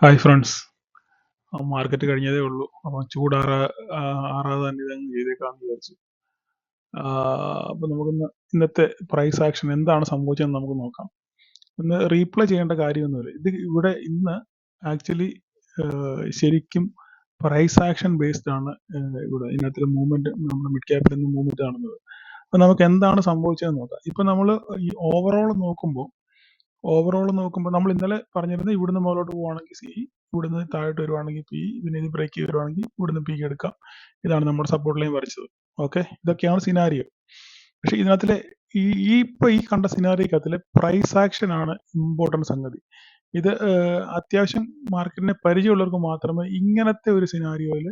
Hi friends. Market കഴിഞ്ഞതേ ഉള്ളൂ. അപ്പം ആറാതെ തന്നെ ഇതങ്ങ് ചെയ്തേക്കാമെന്ന് വിചാരിച്ചു. അപ്പം നമുക്കിന്ന് ഇന്നത്തെ പ്രൈസ് ആക്ഷൻ എന്താണ് സംഭവിച്ചതെന്ന് നമുക്ക് നോക്കാം. ഇന്ന് റീപ്ലേ ചെയ്യേണ്ട കാര്യമൊന്നുമില്ല. ഇത് ഇവിടെ ഇന്ന് ആക്ച്വലി ശരിക്കും പ്രൈസ് ആക്ഷൻ ബേസ്ഡ് ആണ്. ഇവിടെ ഇതിനകത്ത് മൂവ്മെന്റ് നമ്മുടെ മിഡ് ക്യാപ്പിൽ നിന്ന് മൂവ്മെന്റ് കാണുന്നത്. അപ്പം നമുക്ക് എന്താണ് സംഭവിച്ചതെന്ന് നോക്കാം. ഇപ്പം നമ്മൾ ഈ ഓവറോൾ നോക്കുമ്പോൾ നമ്മൾ ഇന്നലെ പറഞ്ഞിരുന്നത് ഇവിടുന്ന് മുകളിലോട്ട് പോവുകയാണെങ്കിൽ സി, ഇവിടുന്ന് താഴോട്ട് വരുവാണെങ്കിൽ പി, പിന്നെ ഇത് ബ്രേക്ക് ചെയ്ത് വരുവാണെങ്കിൽ ഇവിടുന്ന് പി എടുക്കാം. ഇതാണ് നമ്മുടെ സപ്പോർട്ട് ലൈൻ വരച്ചത്. ഓക്കെ, ഇതൊക്കെയാണ് സിനാരിയോ. പക്ഷെ ഇതിനകത്തിലെ ഈ കണ്ട സിനാരിയോക്കകത്തിലെ പ്രൈസ് ആക്ഷൻ ആണ് ഇമ്പോർട്ടൻറ്റ് സംഗതി. ഇത് അത്യാവശ്യം മാർക്കറ്റിനെ പരിചയമുള്ളവർക്ക് മാത്രമേ ഇങ്ങനത്തെ ഒരു സിനാരിയോയിൽ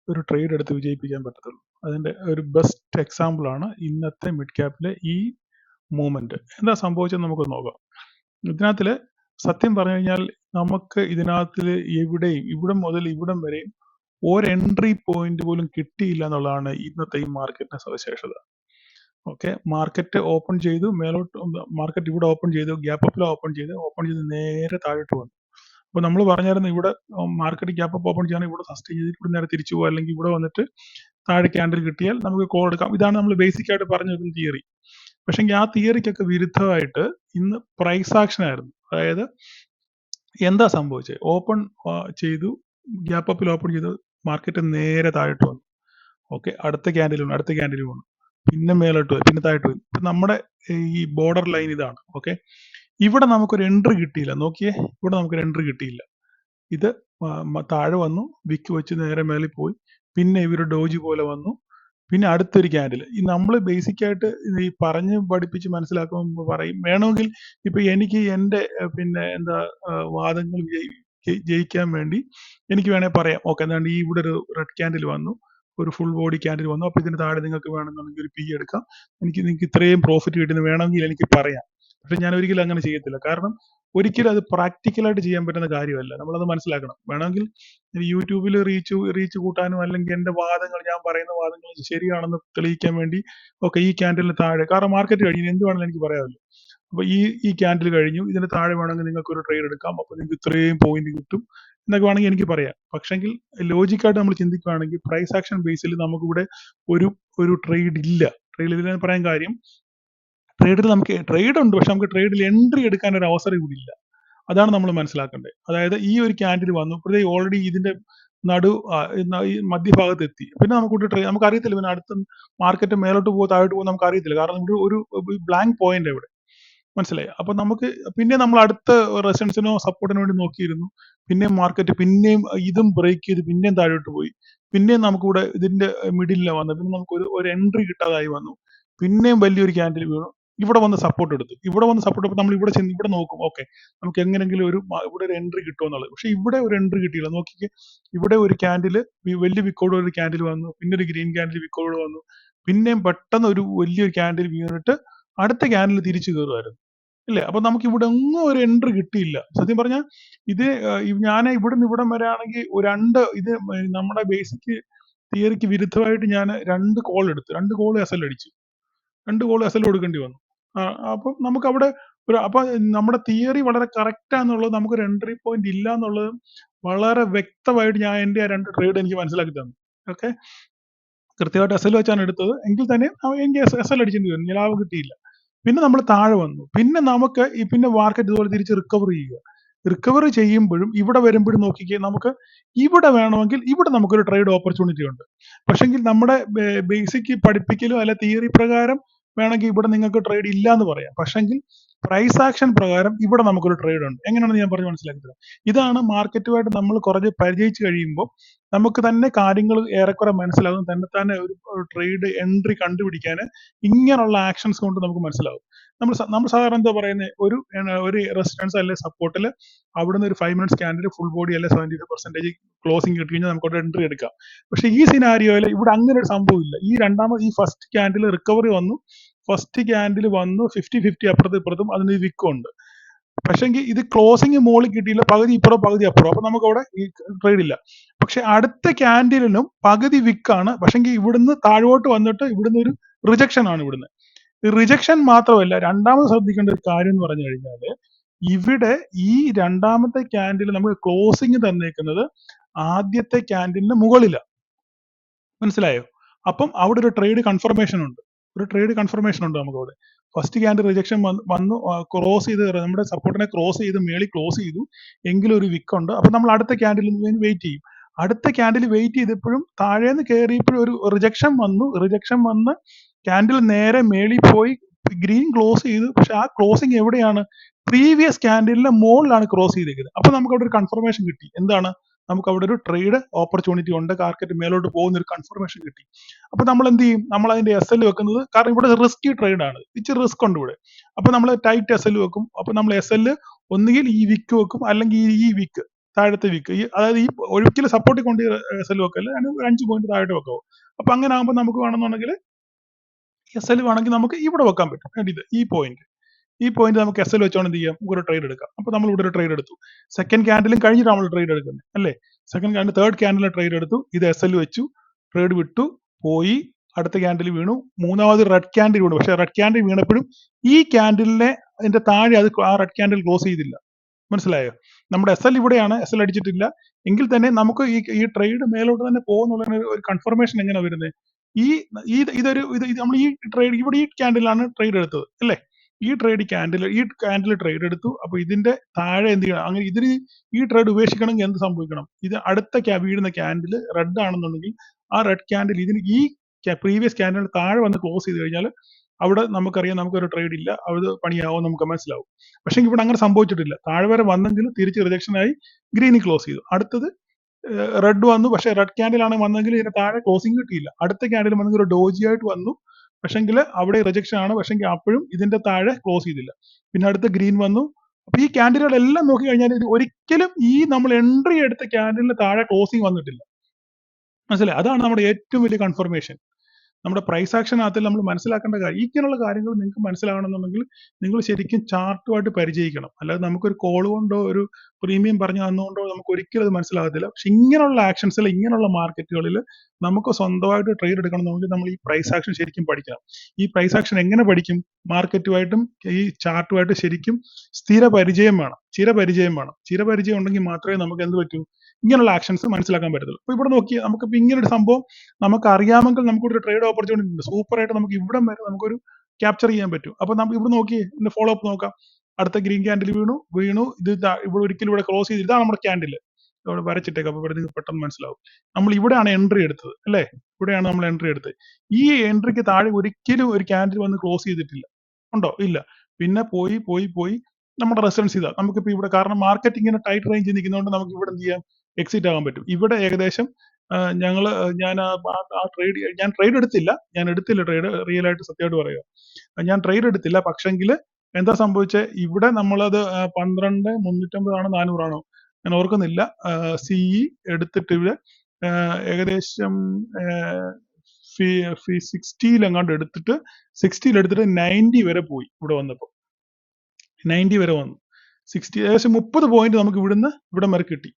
ഒരു ട്രേഡ് എടുത്ത് വിജയിപ്പിക്കാൻ പറ്റത്തുള്ളൂ. അതിന്റെ ഒരു ബെസ്റ്റ് എക്സാമ്പിൾ ആണ് ഇന്നത്തെ മിഡ് ക്യാപ്പിലെ ഈ മൂവ്മെന്റ്. എന്താ സംഭവിച്ചത് നമുക്ക് നോക്കാം. ഇതിനകത്തില് സത്യം പറഞ്ഞു കഴിഞ്ഞാൽ നമുക്ക് ഇതിനകത്തില് ഇവിടം മുതൽ ഇവിടം വരെയും ഒരു എൻട്രി പോയിന്റ് പോലും കിട്ടിയില്ല എന്നുള്ളതാണ് ഇന്നത്തെ ഈ മാർക്കറ്റിന്റെ സവിശേഷത. ഓക്കെ, മാർക്കറ്റ് ഓപ്പൺ ചെയ്തു, മാർക്കറ്റ് ഇവിടെ ഓപ്പൺ ചെയ്തു, ഗ്യാപ്പ് അപ്പിൽ ഓപ്പൺ ചെയ്ത് നേരെ താഴോട്ട് വന്നു. അപ്പൊ നമ്മൾ പറഞ്ഞായിരുന്നു ഇവിടെ മാർക്കറ്റ് ഗ്യാപ്പ് അപ്പ് ഓപ്പൺ ചെയ്യാൻ ഇവിടെ സസ്റ്റെയിൻ ചെയ്ത് ഇവിടെ നേരെ തിരിച്ചു പോകുക, അല്ലെങ്കിൽ ഇവിടെ വന്നിട്ട് താഴെ ക്യാൻഡിൽ കിട്ടിയാൽ നമുക്ക് കോൾ എടുക്കാം. ഇതാണ് നമ്മൾ ബേസിക് ആയിട്ട് പറഞ്ഞു വെക്കുന്ന തിയറി. പക്ഷെ ആ തിയറിക്കൊക്കെ വിരുദ്ധമായിട്ട് ഇന്ന് പ്രൈസ് ആക്ഷൻ ആയിരുന്നു. അതായത് എന്താ സംഭവിച്ചത്? ഓപ്പൺ ചെയ്തു, ഗ്യാപ്പ് അപ്പിൽ ഓപ്പൺ ചെയ്തു, മാർക്കറ്റ് നേരെ താഴോട്ട് വന്നു. ഓക്കെ, അടുത്ത ക്യാൻഡിൽ വന്നു, പിന്നെ മേലോട്ട് പോയി, പിന്നെ താഴോട്ട് പോയി. ഇപ്പൊ നമ്മുടെ ഈ ബോർഡർ ലൈൻ ഇതാണ്. ഓക്കെ, ഇവിടെ നമുക്കൊരു എൻട്രി കിട്ടിയില്ല. നോക്കിയേ, ഇവിടെ നമുക്കൊരു എൻട്രി കിട്ടിയില്ല. ഇത് താഴെ വന്നു, വിക്ക് വെച്ച് നേരെ മേളിൽ പോയി, പിന്നെ ഇവര് ഡോജി പോലെ വന്നു, പിന്നെ അടുത്തൊരു ക്യാൻഡിൽ. ഈ നമ്മൾ ബേസിക് ആയിട്ട് ഈ പറഞ്ഞ് പഠിപ്പിച്ച് മനസ്സിലാക്കുമ്പോൾ പറയും, വേണമെങ്കിൽ ഇപ്പൊ എനിക്ക് എന്റെ പിന്നെ എന്താ വാദങ്ങൾ ജയിക്കാൻ വേണ്ടി എനിക്ക് വേണേൽ പറയാം, ഓക്കെ, എന്താണ്ട് ഈ ഇവിടെ ഒരു റെഡ് ക്യാൻഡിൽ വന്നു, ഒരു ഫുൾ ബോഡി ക്യാൻഡിൽ വന്നു, അപ്പൊ ഇതിന് താഴെ നിങ്ങൾക്ക് വേണമെന്നുണ്ടെങ്കിൽ ഒരു പി എടുക്കാം, നിങ്ങൾക്ക് ഇത്രയും പ്രോഫിറ്റ് കിട്ടുന്ന വേണമെങ്കിൽ എനിക്ക് പറയാം. പക്ഷെ ഞാൻ ഒരിക്കലും അങ്ങനെ ചെയ്യത്തില്ല. കാരണം ഒരിക്കലും അത് പ്രാക്ടിക്കലായിട്ട് ചെയ്യാൻ പറ്റുന്ന കാര്യമല്ല. നമ്മളത് മനസ്സിലാക്കണം. വേണമെങ്കിൽ യൂട്യൂബിൽ റീച്ച് കൂട്ടാനും, അല്ലെങ്കിൽ എന്റെ ഞാൻ പറയുന്ന വാദങ്ങൾ ശരിയാണെന്ന് തെളിയിക്കാൻ വേണ്ടി, ഓക്കെ, ഈ ക്യാൻഡലിന് താഴെ, കാരണം മാർക്കറ്റ് കഴിഞ്ഞു, എന്ത് വേണമെങ്കിലും എനിക്ക് പറയാമല്ലോ. അപ്പൊ ഈ ക്യാൻഡിൽ കഴിഞ്ഞു, ഇതിന് താഴെ വേണമെങ്കിൽ നിങ്ങൾക്ക് ഒരു ട്രേഡ് എടുക്കാം, അപ്പൊ നിങ്ങൾക്ക് ഇത്രയും പോയിന്റ് കിട്ടും എന്നൊക്കെ വേണമെങ്കിൽ എനിക്ക് പറയാം. പക്ഷെങ്കിൽ ലോജിക്കായിട്ട് നമ്മൾ ചിന്തിക്കുകയാണെങ്കിൽ പ്രൈസ് ആക്ഷൻ ബേസിൽ നമുക്കിവിടെ ഒരു ട്രേഡ് ഇല്ല. ട്രേഡിൽ പറയാൻ കാര്യം, ട്രേഡിൽ നമുക്ക് ട്രേഡ് ഉണ്ട്, പക്ഷെ നമുക്ക് ട്രേഡിൽ എൻട്രി എടുക്കാൻ ഒരു അവസരം ഇവിടെ ഇല്ല. അതാണ് നമ്മൾ മനസ്സിലാക്കേണ്ടത്. അതായത് ഈ ഒരു ക്യാൻഡിൽ വന്നു, ഇപ്പോഴത്തെ ഓൾറെഡി ഇതിന്റെ ഈ മധ്യഭാഗത്ത് എത്തി, പിന്നെ നമുക്ക് അറിയത്തില്ല, പിന്നെ അടുത്ത മാർക്കറ്റ് മേലോട്ട് പോകുമോ താഴോട്ട് പോകുമോ നമുക്ക് അറിയത്തില്ല. കാരണം ഇവിടെ ഒരു ബ്ലാങ്ക് പോയിന്റ് ഇവിടെ, മനസ്സിലായി. അപ്പൊ നമുക്ക് പിന്നെ നമ്മൾ അടുത്ത റെസിസ്റ്റൻസിനോ സപ്പോർട്ടിനോ വേണ്ടി നോക്കിയിരുന്നു. പിന്നെയും മാർക്കറ്റ് പിന്നെയും ഇതും ബ്രേക്ക് ചെയ്ത് പിന്നെയും താഴോട്ട് പോയി. പിന്നെയും നമുക്കിവിടെ ഇതിന്റെ മിഡിലിലാണ് വന്നത്. പിന്നെ നമുക്ക് ഒരു എൻട്രി കിട്ടാതായി വന്നു. പിന്നെയും വലിയൊരു ക്യാൻഡിൽ വീണു, ഇവിടെ വന്ന് സപ്പോർട്ട് എടുത്തു. നമ്മൾ ഇവിടെ ചെന്ന് ഇവിടെ നോക്കും, ഓക്കെ, നമുക്ക് എങ്ങനെങ്കിലും ഇവിടെ ഒരു എൻട്രി കിട്ടുമെന്നുള്ളത്. പക്ഷെ ഇവിടെ ഒരു എൻട്രി കിട്ടിയില്ല. നോക്കിക്കേ, ഇവിടെ ഒരു ക്യാൻഡില്, വലിയ വിക്കോട് ഒരു ക്യാൻഡിൽ വന്നു, പിന്നെ ഒരു ഗ്രീൻ ക്യാൻഡിൽ വിക്കോട് വന്നു, പിന്നെയും പെട്ടെന്ന് ഒരു വലിയൊരു ക്യാൻഡിൽ വീണിട്ട് അടുത്ത ക്യാൻഡിൽ തിരിച്ചു കയറുമായിരുന്നു, ഇല്ലേ? അപ്പൊ നമുക്ക് ഇവിടെ ഒന്നും ഒരു എൻട്രി കിട്ടിയില്ല. സത്യം പറഞ്ഞാൽ ഇത് ഞാൻ ഇവിടുന്ന് ഇവിടം വരെ ആണെങ്കിൽ നമ്മുടെ ബേസിക് തിയറിക്ക് വിരുദ്ധമായിട്ട് ഞാൻ രണ്ട് കോൾ എസ് എൽ അടിച്ചു, 2 കോൾ എസ് എൽ കൊടുക്കേണ്ടി വന്നു. അപ്പം നമുക്ക് അവിടെ അപ്പൊ നമ്മുടെ തിയറി വളരെ കറക്റ്റ് ആണെന്നുള്ളത്, നമുക്കൊരു എൻട്രി പോയിന്റ് ഇല്ല എന്നുള്ളത് വളരെ വ്യക്തമായിട്ട് ഞാൻ എന്റെ 2 ട്രേഡ് എനിക്ക് മനസ്സിലാക്കി തന്നു. ഓക്കെ, കൃത്യമായിട്ട് എസ് എൽ വെച്ചാണ് എടുത്തത്, എങ്കിൽ തന്നെ എനിക്ക് എസ് എൽ അടിച്ചേണ്ടി വന്നു, ലാഭം കിട്ടിയില്ല. പിന്നെ നമ്മൾ താഴെ വന്നു, പിന്നെ നമുക്ക് പിന്നെ മാർക്കറ്റ് ഇതുപോലെ തിരിച്ച് റിക്കവർ ചെയ്യുമ്പോഴും ഇവിടെ വരുമ്പോഴും നോക്കിക്കേ, നമുക്ക് ഇവിടെ വേണമെങ്കിൽ ഇവിടെ നമുക്കൊരു ട്രേഡ് ഓപ്പർച്യൂണിറ്റി ഉണ്ട്. പക്ഷെങ്കിൽ നമ്മുടെ ബേസിക് പഠിപ്പിക്കലും അല്ല തിയറി പ്രകാരം വേണമെങ്കിൽ ഇവിടെ നിങ്ങൾക്ക് ട്രേഡ് ഇല്ല എന്ന് പറയാം. പക്ഷെങ്കിൽ പ്രൈസ് ആക്ഷൻ പ്രകാരം ഇവിടെ നമുക്കൊരു ട്രേഡ് ഉണ്ട്. എങ്ങനെയാണെന്ന് ഞാൻ പറഞ്ഞ് മനസ്സിലാക്കി തരാം. ഇതാണ് മാർക്കറ്റുമായിട്ട് നമ്മൾ കുറച്ച് പരിചയിച്ച് കഴിയുമ്പോൾ നമുക്ക് തന്നെ കാര്യങ്ങൾ ഏറെക്കുറെ മനസ്സിലാകും. തന്നെ ഒരു ട്രേഡ് എൻട്രി കണ്ടുപിടിക്കാൻ ഇങ്ങനെയുള്ള ആക്ഷൻസ് കൊണ്ട് നമുക്ക് മനസ്സിലാവും. നമ്മൾ സാധാരണ എന്താ പറയുന്നത്, ഒരു റെസിസ്റ്റൻസ് അല്ലെ സപ്പോർട്ടിൽ അവിടുന്ന് ഒരു 5 മിനിറ്റ്സ് ക്യാൻഡിൽ ഫുൾ ബോഡി അല്ലെ 75% ക്ലോസിംഗ് കിട്ടി കഴിഞ്ഞാൽ നമുക്ക് ഒരു എൻട്രി എടുക്കാം. പക്ഷെ ഈ സിനാരിയോയിൽ ഇവിടെ അങ്ങനെ ഒരു സംഭവം ഇല്ല. ഈ ഫസ്റ്റ് ക്യാൻഡിൽ റിക്കവറി വന്നു, 50-50 അപ്പുറത്തും ഇപ്പുറത്തും അതിന് വിക്കും ഉണ്ട്. പക്ഷെങ്കിൽ ഇത് ക്ലോസിംഗ് മുകളിൽ കിട്ടിയില്ല, പകുതി ഇപ്പുറം പകുതി അപ്പുറം. അപ്പൊ നമുക്ക് അവിടെ ഈ ട്രേഡ് ഇല്ല. പക്ഷെ അടുത്ത ക്യാൻഡിലും പകുതി വിക്കാണ്. പക്ഷെങ്കിൽ ഇവിടുന്ന് താഴോട്ട് വന്നിട്ട് ഇവിടുന്ന് ഒരു റിജക്ഷൻ ആണ്. ഇവിടുന്ന് റിജക്ഷൻ മാത്രമല്ല, രണ്ടാമത് ശ്രദ്ധിക്കേണ്ട ഒരു കാര്യം എന്ന് പറഞ്ഞു കഴിഞ്ഞാല്, ഇവിടെ ഈ രണ്ടാമത്തെ ക്യാൻഡിൽ നമുക്ക് ക്ലോസിംഗ് തന്നേക്കുന്നത് ആദ്യത്തെ ക്യാൻഡിലിന് മുകളിലാണ്. മനസ്സിലായോ? അപ്പം അവിടെ ഒരു ട്രേഡ് കൺഫർമേഷൻ ഉണ്ട്. ഒരു ട്രേഡ് കൺഫർമേഷൻ ഉണ്ട് നമുക്ക് അവിടെ. ഫസ്റ്റ് ക്യാൻഡിൽ റിജക്ഷൻ വന്നു ക്രോസ് ചെയ്ത് നമ്മുടെ സപ്പോർട്ടിനെ ക്രോസ് ചെയ്ത് മേളിൽ ക്ലോസ് ചെയ്തു എങ്കിലും ഒരു വിക്ക് ഉണ്ട്. അപ്പൊ നമ്മൾ അടുത്ത ക്യാൻഡിൽ വെയിറ്റ് ചെയ്യും. അടുത്ത ക്യാൻഡിൽ വെയിറ്റ് ചെയ്തപ്പോഴും താഴേന്ന് കയറിയപ്പോഴും ഒരു റിജക്ഷൻ വന്നു. റിജക്ഷൻ വന്ന് ക്യാൻഡിൽ നേരെ മേളിൽ പോയി ഗ്രീൻ ക്ലോസ് ചെയ്തു. പക്ഷെ ആ ക്ലോസിംഗ് എവിടെയാണ്? പ്രീവിയസ് ക്യാൻഡിലിന്റെ മുകളിലാണ് ക്രോസ് ചെയ്തേക്കുന്നത്. അപ്പൊ നമുക്ക് അവിടെ ഒരു കൺഫർമേഷൻ കിട്ടി. എന്താണ്? നമുക്ക് അവിടെ ഒരു ട്രേഡ് ഓപ്പർച്യൂണിറ്റി ഉണ്ട്, മാർക്കറ്റ് മേലോട്ട് പോകുന്ന ഒരു കൺഫർമേഷൻ കിട്ടി. അപ്പൊ നമ്മൾ എന്ത് ചെയ്യും? നമ്മൾ അതിന്റെ എസ് എൽ വെക്കുന്നത്, കാരണം ഇവിടെ റിസ്കി ട്രേഡ് ആണ്, ഇച്ചിരി റിസ്ക് ഉണ്ട് ഇവിടെ. അപ്പൊ നമ്മൾ ടൈറ്റ് എസ് എൽ വെക്കും. അപ്പൊ നമ്മൾ എസ് എൽ ഒന്നുകിൽ ഈ വിക്ക് വെക്കും, അല്ലെങ്കിൽ ഈ വിക്ക് താഴത്തെ വിക്ക്, അതായത് ഈ ഒരിക്കലും സപ്പോർട്ടിൽ കൊണ്ട് എസ് എൽ വെക്കല്ല, 5 പോയിന്റ് താഴോട്ട് വെക്കാവോ. അപ്പൊ അങ്ങനെ ആകുമ്പോൾ നമുക്ക് വേണമെന്നുണ്ടെങ്കിൽ എസ് എൽ വേണമെങ്കിൽ നമുക്ക് ഇവിടെ വെക്കാൻ പറ്റും. ഈ പോയിന്റ് നമുക്ക് എസ് എൽ വെച്ചോണ്ട് എന്ത് ചെയ്യാം? ഒരു ട്രേഡ് എടുക്കാം. അപ്പൊ നമ്മൾ ഇവിടെ ഒരു ട്രേഡ് എടുത്തു. സെക്കൻഡ് ക്യാൻഡിലും കഴിഞ്ഞിട്ട് നമ്മൾ ട്രേഡ് എടുക്കുന്നത് അല്ലേ? സെക്കൻഡ് ക്യാൻഡിൽ, തേർഡ് ക്യാൻഡിലെ ട്രേഡ് എടുത്തു. ഇത് എസ് എൽ വെച്ചു, ട്രേഡ് വിട്ടു, പോയി, അടുത്ത ക്യാൻഡിൽ വീണു, മൂന്നാമത് റെഡ് ക്യാൻഡിൽ വീണു. പക്ഷെ റെഡ് ക്യാൻഡിൽ വീണപ്പോഴും ഈ ക്യാൻഡിലിനെ അതിന്റെ താഴെ ആ റെഡ് ക്യാൻഡിൽ ക്ലോസ് ചെയ്തില്ല. മനസ്സിലായോ? നമ്മുടെ എസ് എൽ ഇവിടെയാണ്, എസ് എൽ അടിച്ചിട്ടില്ല. എങ്കിൽ തന്നെ നമുക്ക് ഈ ട്രേഡ് മേലോട്ട് തന്നെ പോകുന്നുള്ള ഒരു കൺഫർമേഷൻ എങ്ങനെ വരുന്നത്? ഈ നമ്മൾ ഈ ട്രേഡ് ഇവിടെ ഈ ക്യാൻഡിലാണ് ട്രേഡ് എടുത്തത് അല്ലേ? ഈ ക്യാൻഡിൽ ട്രേഡ് എടുത്തു. അപ്പൊ ഇതിന്റെ താഴെ എന്ത് ചെയ്യണം? അങ്ങനെ ഈ ട്രേഡ് ഉപേക്ഷിക്കണമെങ്കിൽ എന്ത് സംഭവിക്കണം? ഇത് അടുത്ത വീഴുന്ന ക്യാൻഡിൽ റെഡ് ആണെന്നുണ്ടെങ്കിൽ ആ റെഡ് ക്യാൻഡിൽ ഈ പ്രീവിയസ് ക്യാൻഡിൽ താഴെ വന്ന് ക്ലോസ് ചെയ്ത് കഴിഞ്ഞാൽ അവിടെ നമുക്കറിയാം നമുക്കൊരു ട്രേഡ് ഇല്ല, അത് പണിയാവും, നമുക്ക് മനസ്സിലാവും. പക്ഷെ ഇവിടെ അങ്ങനെ സംഭവിച്ചിട്ടില്ല. താഴെ വരെ വന്നെങ്കിൽ തിരിച്ച് റിജക്ഷൻ ആയി ഗ്രീനിൽ ക്ലോസ് ചെയ്തു. അടുത്തത് റെഡ് വന്നു, പക്ഷെ റെഡ് ക്യാൻഡിൽ ആണ് വന്നെങ്കിൽ ഇതിന് താഴെ ക്ലോസിംഗ് കിട്ടിയില്ല. അടുത്ത ക്യാൻഡിൽ വന്നെങ്കിൽ ഒരു ഡോജി ആയിട്ട് വന്നു, പക്ഷെങ്കിൽ അവിടെ റിജക്ഷൻ ആണ്, പക്ഷെങ്കിൽ അപ്പോഴും ഇതിന്റെ താഴെ ക്ലോസ് ചെയ്തില്ല. പിന്നെ അടുത്ത ഗ്രീൻ വന്നു. അപ്പൊ ഈ ക്യാൻഡിലുകളെല്ലാം നോക്കി കഴിഞ്ഞാൽ ഇത് ഒരിക്കലും ഈ നമ്മൾ എൻട്രി എടുത്ത ക്യാൻഡിലിന് താഴെ ക്ലോസിംഗ് വന്നിട്ടില്ല. മനസ്സിലായി? അതാണ് നമ്മുടെ ഏറ്റവും വലിയ കൺഫർമേഷൻ. നമ്മുടെ പ്രൈസ് ആക്ഷനകത്തിൽ നമ്മൾ മനസ്സിലാക്കേണ്ട കാര്യം, ഇങ്ങനെയുള്ള കാര്യങ്ങൾ നിങ്ങൾക്ക് മനസ്സിലാകണമെന്നുണ്ടെങ്കിൽ നിങ്ങൾ ശരിക്കും ചാർട്ടുമായിട്ട് പരിചയിക്കണം. അല്ലാതെ നമുക്കൊരു കോൾ കൊണ്ടോ ഒരു പ്രീമിയം പറഞ്ഞു തന്നുകൊണ്ടോ നമുക്ക് ഒരിക്കലും അത് മനസ്സിലാകത്തില്ല. പക്ഷെ ഇങ്ങനെയുള്ള ആക്ഷൻസിൽ, ഇങ്ങനെയുള്ള മാർക്കറ്റുകളിൽ നമുക്ക് സ്വന്തമായിട്ട് ട്രേഡ് എടുക്കണമെന്നുണ്ടെങ്കിൽ നമ്മൾ ഈ പ്രൈസ് ആക്ഷൻ ശരിക്കും പഠിക്കണം. ഈ പ്രൈസ് ആക്ഷൻ എങ്ങനെ പഠിക്കും? മാർക്കറ്റുമായിട്ടും ഈ ചാർട്ടുമായിട്ട് ശരിക്കും സ്ഥിരപരിചയം ഉണ്ടെങ്കിൽ മാത്രമേ നമുക്ക് എന്ത് പറ്റൂ? ഇങ്ങനെയുള്ള ആക്ഷൻസ് മനസ്സിലാക്കാൻ പറ്റത്തുള്ളൂ. അപ്പൊ ഇവിടെ നോക്കി നമുക്കിപ്പോ ഇങ്ങനെ ഒരു സംഭവം നമുക്ക് അറിയാമെങ്കിൽ നമുക്കൊരു ട്രേഡ് ഓപ്പർച്യൂണിറ്റി ഉണ്ട്. സൂപ്പറായിട്ട് നമുക്ക് ഇവിടം വരെ നമുക്കൊരു ക്യാപ്ചർ ചെയ്യാൻ പറ്റും. അപ്പൊ നമുക്ക് ഇവിടെ നോക്കി ഇതിന്റെ ഫോളോ അപ്പ് നോക്കാം. അടുത്ത ഗ്രീൻ ക്യാൻഡിൽ വീണു. ഇത് ഇവിടെ ഒരിക്കലും ഇവിടെ ക്ലോസ് ചെയ്ത്, ഇതാണ് നമ്മുടെ ക്യാൻഡിൽ. ഇവിടെ വരച്ചിട്ടേക്ക്. അപ്പൊ ഇവിടെ നിങ്ങൾക്ക് പെട്ടെന്ന് മനസ്സിലാവും. നമ്മൾ ഇവിടെയാണ് എൻട്രി എടുത്തത് അല്ലേ? ഇവിടെയാണ് നമ്മൾ എൻട്രി എടുത്തത്. ഈ എൻട്രിക്ക് താഴെ ഒരിക്കലും ഒരു ക്യാൻഡിൽ വന്ന് ക്ലോസ് ചെയ്തിട്ടില്ല. ഉണ്ടോ? ഇല്ല. പിന്നെ പോയി നമ്മുടെ റെസിഡൻസ് ഇതാ. നമുക്കിപ്പോ ഇവിടെ, കാരണം മാർക്കറ്റ് ഇങ്ങനെ ടൈറ്റ് റേഞ്ചിൽ നിൽക്കുന്നതുകൊണ്ട് നമുക്ക് ഇവിടെ എന്ത് ചെയ്യാം? എക്സിറ്റ് ആകാൻ പറ്റും. ഇവിടെ ഏകദേശം ഞാൻ ട്രേഡ് എടുത്തില്ല. ട്രേഡ്, റിയൽ ആയിട്ട് സത്യമായിട്ട് പറയുക. ഞാൻ ട്രേഡ് എടുത്തില്ല. പക്ഷെങ്കിൽ എന്താ സംഭവിച്ചത്? ഇവിടെ നമ്മളത് 12,350 ആണോ 400 ആണോ ഞാൻ ഓർക്കുന്നില്ല. സിഇ എടുത്തിട്ട് ഇവിടെ ഏകദേശം 60 എങ്ങാണ്ട് എടുത്തിട്ട് 90 വരെ പോയി. ഇവിടെ വന്നപ്പോ 90 വരെ വന്നു. 60, ഏകദേശം 30 പോയിന്റ് നമുക്ക് ഇവിടുന്ന് ഇവിടം വരെ കിട്ടി.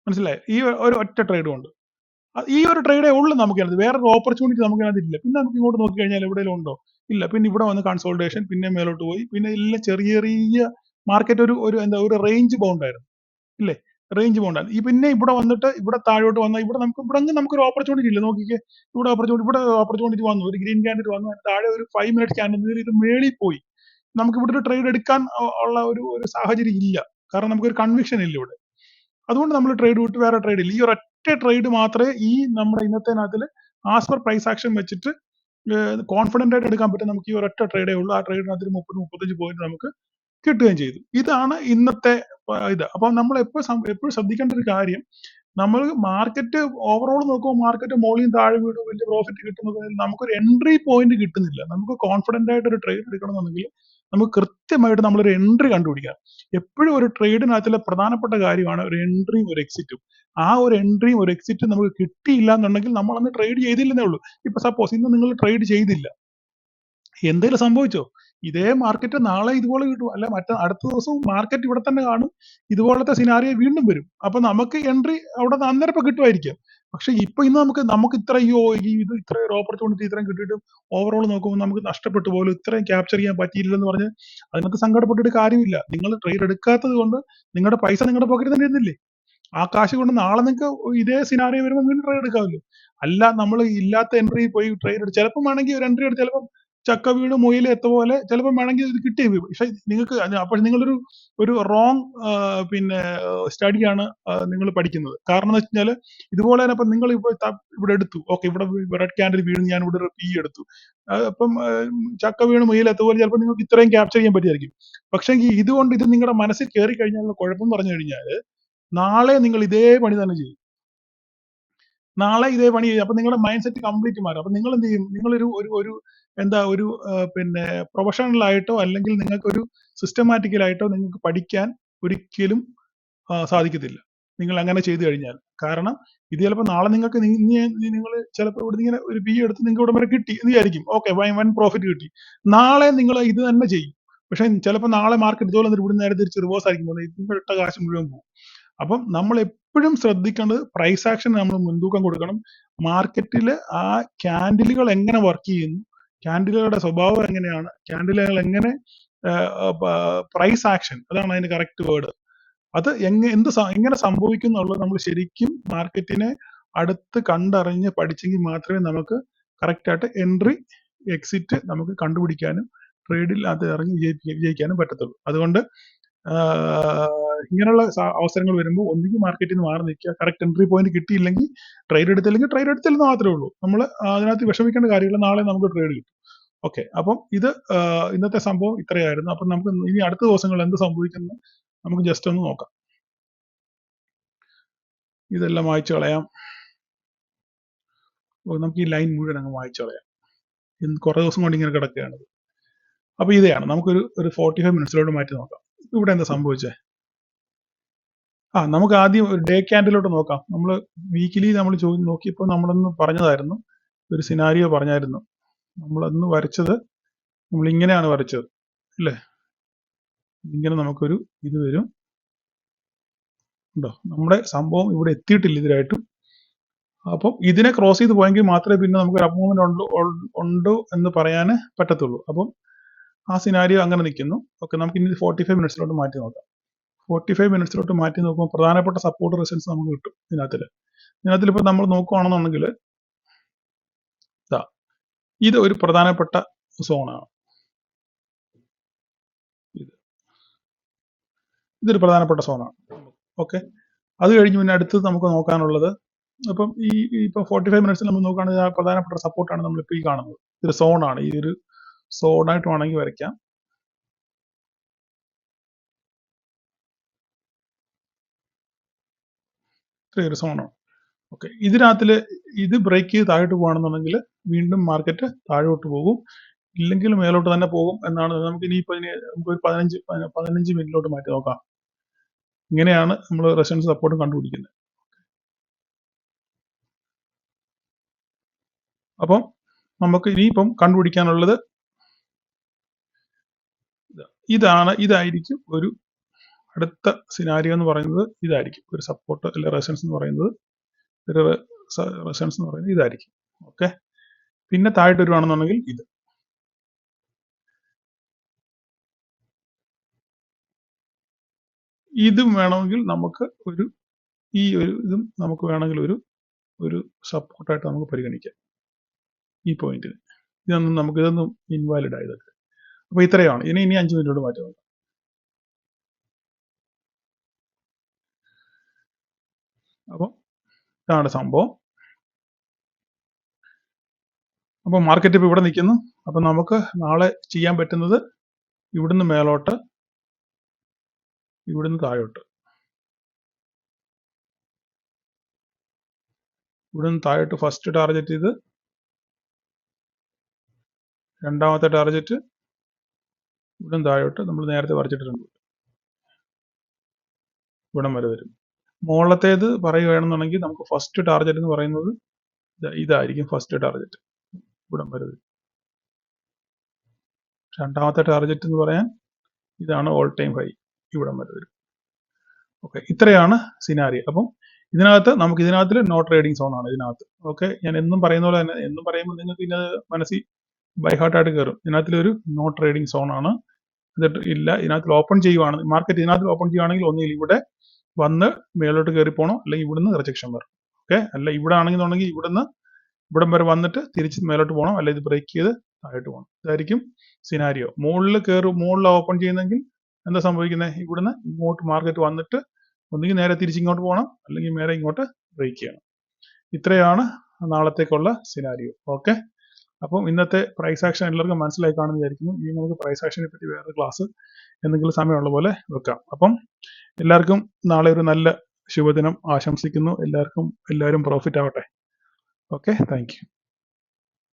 മനസ്സിലായി? ഈ ഒരു ഒറ്റ ട്രേഡ് കൊണ്ട്. ഈ ഒരു ട്രേഡേ ഉള്ളൂ നമുക്കത്. വേറൊരു ഓപ്പർച്യൂണിറ്റി നമുക്കതില്ല. പിന്നെ നമുക്ക് ഇങ്ങോട്ട് നോക്കി കഴിഞ്ഞാൽ എവിടെയെങ്കിലും ഉണ്ടോ? ഇല്ല. പിന്നെ ഇവിടെ വന്ന് കൺസോൾട്ടേഷൻ, പിന്നെ മേലോട്ട് പോയി, പിന്നെ എല്ലാം ചെറിയ മാർക്കറ്റ് ഒരു റേഞ്ച് ബൗണ്ട് ആയിരുന്നു ഇല്ലേ? റേഞ്ച് ബൗണ്ട് ആണ്. പിന്നെ ഇവിടെ വന്നിട്ട് ഇവിടെ താഴോട്ട് വന്നാൽ ഇവിടെ നമുക്കൊരു ഓപ്പർച്യൂണിറ്റി ഇല്ല. നോക്കിക്കേ, ഇവിടെ ഓപ്പർച്യൂണിറ്റി വന്നു. ഒരു ഗ്രീൻ ക്യാൻഡിൽ വന്നു, താഴെ ഒരു 5 മിനിറ്റ് ക്യാൻഡിൽ ഇത് മേളിൽ പോയി. നമുക്ക് ഇവിടെ ഒരു ട്രേഡ് എടുക്കാൻ ഉള്ള ഒരു സാഹചര്യം ഇല്ല. കാരണം നമുക്കൊരു കൺവിക്ഷൻ ഇല്ല ഇവിടെ. അതുകൊണ്ട് നമ്മൾ ട്രേഡ് വിട്ട് വേറെ ട്രേഡ് ഇല്ല. ഈ ഒരൊറ്റ ട്രേഡ് മാത്രമേ ഈ നമ്മുടെ ഇന്നത്തെ ആസ് പെർ പ്രൈസ് ആക്ഷൻ വെച്ചിട്ട് കോൺഫിഡന്റ് ആയിട്ട് എടുക്കാൻ പറ്റും. നമുക്ക് ഈ ഒരൊറ്റ ട്രേഡേ ഉള്ളൂ. ആ ട്രേഡിനകത്ത് 30-35 പോയിന്റ് നമുക്ക് കിട്ടുകയും ചെയ്തു. ഇതാണ് ഇന്നത്തെ ഇത്. അപ്പൊ നമ്മൾ എപ്പോഴും ശ്രദ്ധിക്കേണ്ട ഒരു കാര്യം, നമ്മൾ മാർക്കറ്റ് ഓവറോൾ നോക്കുമ്പോൾ മാർക്കറ്റ് മോളിയും താഴെ വീടും വലിയ പ്രോഫിറ്റ് കിട്ടുന്നത് നമുക്കൊരു എൻട്രി പോയിന്റ് കിട്ടുന്നില്ല. നമുക്ക് കോൺഫിഡന്റ് ആയിട്ട് ഒരു ട്രേഡ് എടുക്കണമെന്നുണ്ടെങ്കിൽ നമുക്ക് കൃത്യമായിട്ട് നമ്മളൊരു എൻട്രി കണ്ടുപിടിക്കാം. എപ്പോഴും ഒരു ട്രേഡിനകത്തിലെ പ്രധാനപ്പെട്ട കാര്യമാണ് ഒരു എൻട്രിയും ഒരു എക്സിറ്റും. ആ ഒരു എൻട്രിയും ഒരു എക്സിറ്റും നമുക്ക് കിട്ടിയില്ല എന്നുണ്ടെങ്കിൽ നമ്മൾ അന്ന് ട്രേഡ് ചെയ്തില്ലെന്നേ ഉള്ളൂ. ഇപ്പൊ സപ്പോസ് ഇന്ന് നിങ്ങൾ ട്രേഡ് ചെയ്തില്ല, എന്തെങ്കിലും സംഭവിച്ചോ? ഇതേ മാർക്കറ്റ് നാളെ ഇതുപോലെ കിട്ടും, അല്ല അടുത്ത ദിവസവും മാർക്കറ്റ് ഇവിടെ തന്നെ കാണും. ഇതുപോലത്തെ സിനാരിയോ വീണ്ടും വരും. അപ്പൊ നമുക്ക് എൻട്രി അവിടെ അന്നേരം കിട്ടുമായിരിക്കും. പക്ഷെ ഇപ്പൊ ഇന്ന് നമുക്ക് ഇത്ര ഇത് ഇത്ര ഒരു ഓപ്പർച്യൂണിറ്റി ഇത്രയും കിട്ടിയിട്ട് ഓവറോൾ നോക്കുമ്പോൾ നമുക്ക് നഷ്ടപ്പെട്ടു പോലും, ഇത്രയും ക്യാപ്ചർ ചെയ്യാൻ പറ്റിയില്ലെന്ന് പറഞ്ഞ് അതിനകത്ത് സങ്കടപ്പെട്ടിട്ട് കാര്യമില്ല. നിങ്ങൾ ട്രേഡ് എടുക്കാത്തത് കൊണ്ട് നിങ്ങളുടെ പൈസ നിങ്ങളുടെ പോക്കറ്റിൽ തന്നെ ഇരുന്നില്ലേ. ആ കാശ് കൊണ്ട് നാളെ നിങ്ങൾക്ക് ഇതേ സിനാറിയോ വരുമ്പോൾ വീണ്ടും ട്രേഡ് എടുക്കാമല്ലോ. അല്ല നമ്മൾ ഇല്ലാത്ത എൻട്രി പോയി ട്രേഡ് എടുത്ത് ചിലപ്പം വേണമെങ്കിൽ ഒരു എൻട്രി എടുത്ത് ചിലപ്പം ചക്ക വീട് മുയിൽ എത്ത പോലെ ചിലപ്പം വേണമെങ്കിൽ ഇത് കിട്ടി. പക്ഷെ നിങ്ങൾക്ക് അപ്പോൾ നിങ്ങളൊരു റോങ് പിന്നെ സ്റ്റഡിയാണ് നിങ്ങൾ പഠിക്കുന്നത്. കാരണം എന്ന് വെച്ചാൽ ഇതുപോലെ തന്നെ ഇപ്പം നിങ്ങൾ ഇവിടെ എടുത്തു, ഓക്കെ, ഇവിടെ റെഡ് ക്യാൻഡിൽ വീണ് ഞാൻ ഇവിടെ ഒരു പി എടുത്തു, അപ്പം ചക്ക വീണ് മുയിൽ എത്ത പോലെ ചിലപ്പോൾ നിങ്ങൾക്ക് ഇത്രയും ക്യാപ്ചർ ചെയ്യാൻ പറ്റിയായിരിക്കും. പക്ഷെ ഇതുകൊണ്ട് ഇത് നിങ്ങളുടെ മനസ്സിൽ കയറി കഴിഞ്ഞാൽ കുഴപ്പം പറഞ്ഞു കഴിഞ്ഞാൽ നാളെ നിങ്ങൾ ഇതേ പണി തന്നെ ചെയ്യും. നാളെ ഇതേ പണി ചെയ്യും. അപ്പൊ നിങ്ങളുടെ മൈൻഡ് സെറ്റ് കംപ്ലീറ്റ് മാറും. അപ്പൊ നിങ്ങൾ എന്ത് ചെയ്യും? നിങ്ങളൊരു ഒരു ഒരു എന്താ ഒരു പിന്നെ പ്രൊഫഷണൽ ആയിട്ടോ അല്ലെങ്കിൽ നിങ്ങൾക്ക് ഒരു സിസ്റ്റമാറ്റിക്കലായിട്ടോ നിങ്ങൾക്ക് പഠിക്കാൻ ഒരിക്കലും സാധിക്കത്തില്ല നിങ്ങൾ അങ്ങനെ ചെയ്തു കഴിഞ്ഞാൽ. കാരണം ഇത് ചിലപ്പോൾ നാളെ നിങ്ങൾക്ക് നിങ്ങൾ ചിലപ്പോൾ ഇവിടെ ഇങ്ങനെ ഒരു പി എടുത്ത് നിങ്ങൾക്ക് ഇവിടെ വരെ കിട്ടി എന്ന് വിചാരിക്കും, ഓക്കെ, വൻ പ്രോഫിറ്റ് കിട്ടി. നാളെ നിങ്ങൾ ഇത് തന്നെ ചെയ്യും. പക്ഷെ ചിലപ്പോൾ നാളെ മാർക്കറ്റ് ഇതുപോലെ ഇവിടെ നേരെ തിരിച്ച് റിവേഴ്സ് ആയിരിക്കും പോകുന്നത്, നിങ്ങൾ ഇട്ട കാശ് മുഴുവൻ പോകും. അപ്പം നമ്മൾ എപ്പോഴും ശ്രദ്ധിക്കേണ്ടത് പ്രൈസ് ആക്ഷൻ നമ്മൾ മുൻതൂക്കം കൊടുക്കണം. മാർക്കറ്റിൽ ആ ക്യാൻഡിലുകൾ എങ്ങനെ വർക്ക് ചെയ്യുന്നു, ക്യാൻഡിലുകളുടെ സ്വഭാവം എങ്ങനെയാണ്, ക്യാൻഡിലുകൾ എങ്ങനെ പ്രൈസ് ആക്ഷൻ, അതാണ് അതിന് കറക്റ്റ് വേർഡ്, അത് എങ്ങനെ സംഭവിക്കും എന്നുള്ളത് നമ്മൾ ശരിക്കും മാർക്കറ്റിനെ അടുത്ത് കണ്ടറിഞ്ഞ് പഠിച്ചെങ്കിൽ മാത്രമേ നമുക്ക് കറക്റ്റ് ആയിട്ട് എൻട്രി എക്സിറ്റ് നമുക്ക് കണ്ടുപിടിക്കാനും ട്രേഡിൽ അത് ഇറങ്ങി വിജയിക്കാനും പറ്റത്തുള്ളൂ. അതുകൊണ്ട് ഇങ്ങനെയുള്ള അവസരങ്ങൾ വരുമ്പോൾ ഒന്നുകിൽ മാർക്കറ്റിൽ നിന്ന് മാറി നിൽക്കുക, കറക്റ്റ് എൻട്രി പോയിന്റ് കിട്ടിയില്ലെങ്കിൽ ട്രേഡ് എടുത്തില്ലെന്ന് മാത്രമേ ഉള്ളൂ. നമ്മൾ അതിനകത്ത് വിഷമിക്കേണ്ട കാര്യമില്ല, നാളെ നമുക്ക് ട്രേഡ് കിട്ടും. ഓക്കെ, അപ്പം ഇത് ഇന്നത്തെ സംഭവം ഇത്രയായിരുന്നു. അപ്പം നമുക്ക് ഇനി അടുത്ത ദിവസങ്ങളിൽ എന്ത് സംഭവിക്കുന്നു നമുക്ക് ജസ്റ്റ് ഒന്ന് നോക്കാം. ഇതെല്ലാം വായിച്ചു കളയാം. നമുക്ക് ഈ ലൈൻ മുഴുവൻ അങ്ങ് വായിച്ചു കളയാം. കുറെ ദിവസം കൊണ്ട് ഇങ്ങനെ കിടക്കുകയാണ്. അപ്പൊ ഇതാണ് നമുക്കൊരു 45 മിനിറ്റ്സിലോട്ട് മാറ്റി നോക്കാം. ഇവിടെ എന്താ സംഭവിച്ചേ? നമുക്ക് ആദ്യം ഒരു ഡേ ക്യാൻഡിലോട്ട് നോക്കാം. നമ്മൾ വീക്കിലി നമ്മൾ നോക്കിയപ്പോൾ നമ്മളൊന്ന് പറഞ്ഞതായിരുന്നു, ഒരു സിനാരിയോ പറഞ്ഞായിരുന്നു. നമ്മളന്ന് വരച്ചത് നമ്മൾ ഇങ്ങനെയാണ് വരച്ചത് അല്ലേ. ഇങ്ങനെ നമുക്കൊരു ഇത് വരും ഉണ്ടോ. നമ്മുടെ സംഭവം ഇവിടെ എത്തിയിട്ടില്ല ഇതിലായിട്ടും. അപ്പം ഇതിനെ ക്രോസ് ചെയ്ത് പോയെങ്കിൽ മാത്രമേ പിന്നെ നമുക്ക് അപ്പ് മൂവ്മെന്റ് ഉണ്ടോ എന്ന് പറയാൻ പറ്റത്തുള്ളൂ. അപ്പം ആ സിനാരിയോ അങ്ങനെ നിൽക്കുന്നു. ഓക്കെ, നമുക്ക് ഇനി 45 മിനിറ്റ്സിലോട്ട് മാറ്റി നോക്കാം. 45 മിനിറ്റ്സിലോട്ട് മാറ്റി നോക്കുമ്പോൾ പ്രധാനപ്പെട്ട സപ്പോർട്ട് റെസിസ്റ്റൻസ് നമുക്ക് കിട്ടും. ഇതിനകത്തിൽ ഇപ്പൊ നമ്മൾ നോക്കുകയാണെന്നുണ്ടെങ്കിൽ ഇത് ഒരു പ്രധാനപ്പെട്ട സോണാണ്. ഇതൊരു പ്രധാനപ്പെട്ട സോണാണ്. ഓക്കെ, അത് കഴിഞ്ഞ് പിന്നെ അടുത്തത് നമുക്ക് നോക്കാനുള്ളത്, അപ്പം ഇപ്പൊ 45 മിനിറ്റ്സിൽ നമ്മൾ നോക്കുകയാണെങ്കിൽ പ്രധാനപ്പെട്ട സപ്പോർട്ടാണ് നമ്മളിപ്പോൾ ഈ കാണുന്നത്. ഇതൊരു സോണാണ്. ഈ ഒരു സോണായിട്ട് വേണമെങ്കിൽ വരയ്ക്കാം. ഇത്രയൊരു സോണാണ്. ഓക്കെ, ഇതിനകത്തില് ഇത് ബ്രേക്ക് ചെയ്ത് താഴോട്ട് പോകുകയാണെന്നുണ്ടെങ്കിൽ വീണ്ടും മാർക്കറ്റ് താഴോട്ട് പോകും, ഇല്ലെങ്കിൽ മേലോട്ട് തന്നെ പോകും എന്നാണ്. നമുക്ക് ഇനിയിപ്പോ നമുക്ക് ഒരു 15 മിനിറ്റിലോട്ട് മാറ്റി നോക്കാം. ഇങ്ങനെയാണ് നമ്മൾ റെസിസ്റ്റൻസ് സപ്പോർട്ടും കണ്ടുപിടിക്കുന്നത്. അപ്പം നമുക്ക് ഇനിയിപ്പം കണ്ടുപിടിക്കാനുള്ളത് ഇതായിരിക്കും ഒരു അടുത്ത സിനാരിയോ എന്ന് പറയുന്നത്. ഇതായിരിക്കും ഒരു സപ്പോർട്ട് അല്ലെ റെസിസ്റ്റൻസ് എന്ന് പറയുന്നത്. ഒരു റെസിസ്റ്റൻസ് എന്ന് പറയുന്നത് ഇതായിരിക്കും. ഓക്കെ, പിന്നെ താഴോട്ട് വരുവാണെന്നുണ്ടെങ്കിൽ ഇതും വേണമെങ്കിൽ നമുക്ക് ഇതും നമുക്ക് വേണമെങ്കിൽ ഒരു സപ്പോർട്ടായിട്ട് നമുക്ക് പരിഗണിക്കാം. ഈ പോയിന്റിന് ഇതൊന്നും ഇൻവാലിഡ് ആയതൊക്കെ. അപ്പൊ ഇത്രയാണ്. ഇനി 5 മിനിറ്റോട് മാറ്റി നോക്കാം. അപ്പം ഇതാണ് സംഭവം. അപ്പൊ മാർക്കറ്റ് ഇപ്പൊ ഇവിടെ നിൽക്കുന്നു. അപ്പൊ നമുക്ക് നാളെ ചെയ്യാൻ പറ്റുന്നത് ഇവിടുന്ന് മേലോട്ട്, ഇവിടുന്ന് താഴോട്ട്, ഇവിടുന്ന് താഴോട്ട് ഫസ്റ്റ് ടാർഗറ്റ് ഇത്, രണ്ടാമത്തെ ടാർഗറ്റ് ഇവിടുന്ന് താഴോട്ട് നമ്മൾ നേരത്തെ വരച്ചിട്ടുണ്ട്, ഇവിടം വരെ വരും. മുകളിലത്തേത് പറയുകയാണെന്നുണ്ടെങ്കിൽ നമുക്ക് ഫസ്റ്റ് ടാർഗറ്റ് എന്ന് പറയുന്നത് ഇതായിരിക്കും. ഫസ്റ്റ് ടാർഗറ്റ് ഇവിടം വരെ വരും. രണ്ടാമത്തെ ടാർഗറ്റ് എന്ന് പറയാൻ ഇതാണ് ഓൾ ടൈം ഹൈ, ഇവിടം വരെ വരും. ഓക്കെ, ഇത്രയാണ് സിനാരിയോ. അപ്പം ഇതിനകത്ത് നമുക്ക് നോ ട്രേഡിംഗ് സോൺ ആണ് ഇതിനകത്ത്. ഓക്കെ, ഞാൻ എന്നും പറയുന്ന പോലെ തന്നെ, എന്നും പറയുമ്പോൾ നിങ്ങൾക്ക് ഇത് മനസ്സിൽ ബൈ ഹാർട്ടായിട്ട് കയറും. ഇതിനകത്തിലൊരു നോ ട്രേഡിംഗ് സോൺ ആണ്. എന്നിട്ട് ഇല്ല, ഇതിനകത്ത് ഓപ്പൺ ചെയ്യുവാണ് മാർക്കറ്റ്, ഇതിനകത്ത് ഓപ്പൺ ചെയ്യുവാണെങ്കിൽ ഒന്നുകിൽ ഇവിടെ വന്ന് മേലോട്ട് കയറി പോകണം, അല്ലെങ്കിൽ ഇവിടുന്ന് റിജക്ഷൻ വരും. ഓക്കെ, അല്ല ഇവിടെ ആണെന്നുണ്ടെങ്കിൽ ഇവിടം വരെ വന്നിട്ട് തിരിച്ച് മേലോട്ട് പോകണം, അല്ലെങ്കിൽ ഇത് ബ്രേക്ക് ചെയ്ത് താഴോട്ട് പോകണം. ഇതായിരിക്കും സിനാരിയോ. മുകളിൽ ഓപ്പൺ ചെയ്യുന്നെങ്കിൽ എന്താ സംഭവിക്കുന്നത്? ഇവിടുന്ന് ഇങ്ങോട്ട് മാർക്കറ്റ് വന്നിട്ട് ഒന്നുകിൽ നേരെ തിരിച്ച് ഇങ്ങോട്ട് പോകണം, അല്ലെങ്കിൽ നേരെ ഇങ്ങോട്ട് ബ്രേക്ക് ചെയ്യണം. ഇത്രയാണ് നാളത്തേക്കുള്ള സിനാരിയോ. ഓക്കെ, അപ്പം ഇന്നത്തെ പ്രൈസ് ആക്ഷൻ എല്ലാവർക്കും മനസ്സിലായി കാണുമെന്ന് വിചാരിക്കുന്നു. ഇനി നമുക്ക് പ്രൈസ് ആക്ഷനെ പറ്റി വേറെ ക്ലാസ് എന്തെങ്കിലും സമയമുള്ള പോലെ വെക്കാം. അപ്പം എല്ലാവർക്കും നാളെ ഒരു നല്ല ശുഭദിനം ആശംസിക്കുന്നു. എല്ലാവരും പ്രോഫിറ്റ് ആവട്ടെ. Okay, thank you.